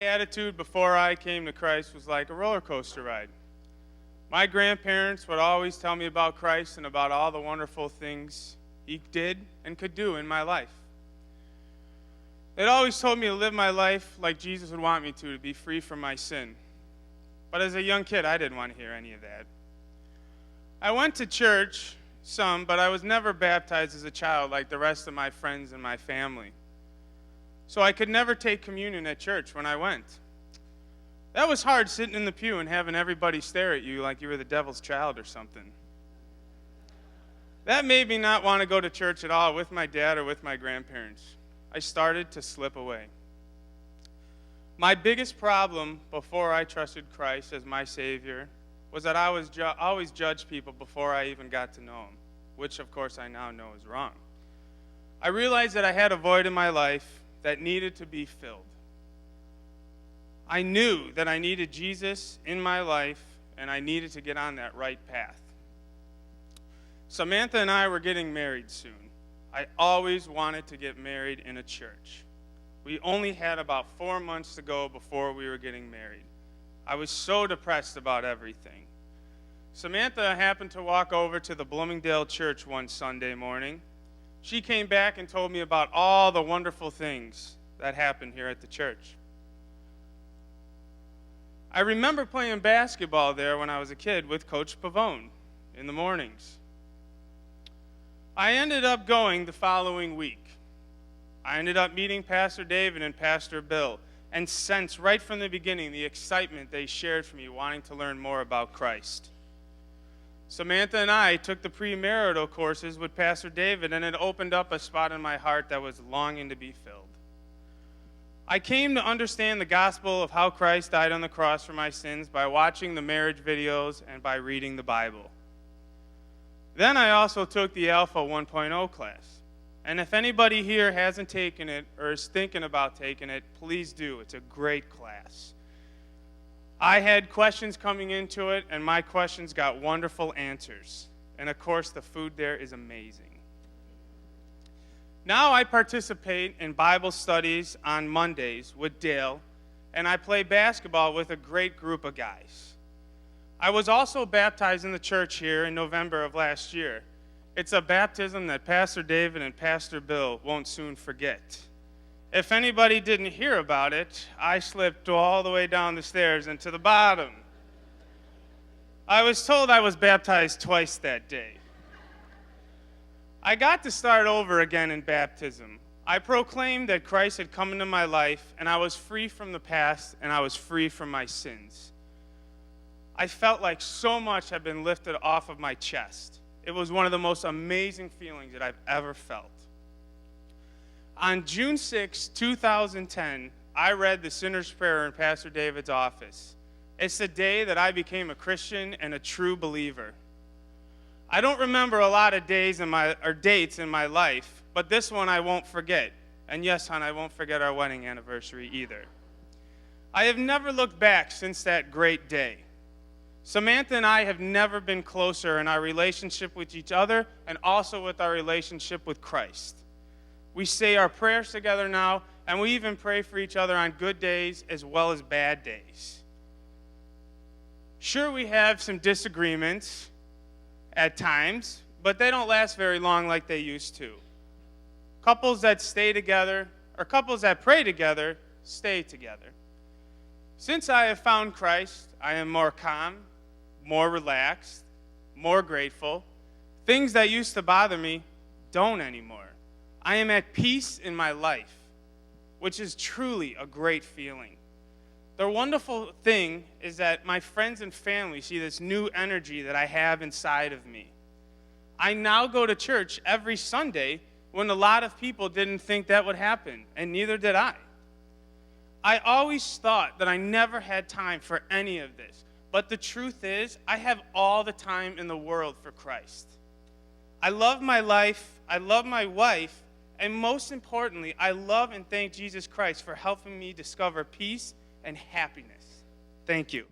My attitude before I came to Christ was like a roller coaster ride. My grandparents would always tell me about Christ and about all the wonderful things he did and could do in my life. They'd always told me to live my life like Jesus would want me to be free from my sin. But as a young kid, I didn't want to hear any of that. I went to church some, but I was never baptized as a child like the rest of my friends and my family. So I could never take communion at church when I went. That was hard, sitting in the pew and having everybody stare at you like you were the devil's child or something. That made me not want to go to church at all with my dad or with my grandparents. I started to slip away. My biggest problem before I trusted Christ as my Savior was that I always judged people before I even got to know Him, which of course I now know is wrong. I realized that I had a void in my life that needed to be filled. I knew that I needed Jesus in my life, and I needed to get on that right path. Samantha and I were getting married soon. I always wanted to get married in a church. We only had about 4 months to go before we were getting married. I was so depressed about everything. Samantha happened to walk over to the Bloomingdale church one Sunday morning. She came back and told me about all the wonderful things that happened here at the church. I remember playing basketball there when I was a kid with Coach Pavone in the mornings. I ended up going the following week. I ended up meeting Pastor David and Pastor Bill and sensed right from the beginning the excitement they shared for me wanting to learn more about Christ. Samantha and I took the premarital courses with Pastor David, and it opened up a spot in my heart that was longing to be filled. I came to understand the gospel of how Christ died on the cross for my sins by watching the marriage videos and by reading the Bible. Then I also took the Alpha 1.0 class. And if anybody here hasn't taken it or is thinking about taking it, please do. It's a great class. I had questions coming into it, and my questions got wonderful answers. And of course, the food there is amazing. Now I participate in Bible studies on Mondays with Dale, and I play basketball with a great group of guys. I was also baptized in the church here in November of last year. It's a baptism that Pastor David and Pastor Bill won't soon forget. If anybody didn't hear about it, I slipped all the way down the stairs and to the bottom. I was told I was baptized twice that day. I got to start over again in baptism. I proclaimed that Christ had come into my life, and I was free from the past, and I was free from my sins. I felt like so much had been lifted off of my chest. It was one of the most amazing feelings that I've ever felt. On June 6, 2010, I read the Sinner's Prayer in Pastor David's office. It's the day that I became a Christian and a true believer. I don't remember a lot of dates in my life, but this one I won't forget. And yes, hon, I won't forget our wedding anniversary either. I have never looked back since that great day. Samantha and I have never been closer in our relationship with each other and also with our relationship with Christ. We say our prayers together now, and we even pray for each other on good days as well as bad days. Sure, we have some disagreements at times, but they don't last very long like they used to. Couples that stay together, or couples that pray together, stay together. Since I have found Christ, I am more calm, more relaxed, more grateful. Things that used to bother me don't anymore. I am at peace in my life, which is truly a great feeling. The wonderful thing is that my friends and family see this new energy that I have inside of me. I now go to church every Sunday when a lot of people didn't think that would happen, and neither did I. I always thought that I never had time for any of this, but the truth is, I have all the time in the world for Christ. I love my life, I love my wife, and most importantly, I love and thank Jesus Christ for helping me discover peace and happiness. Thank you.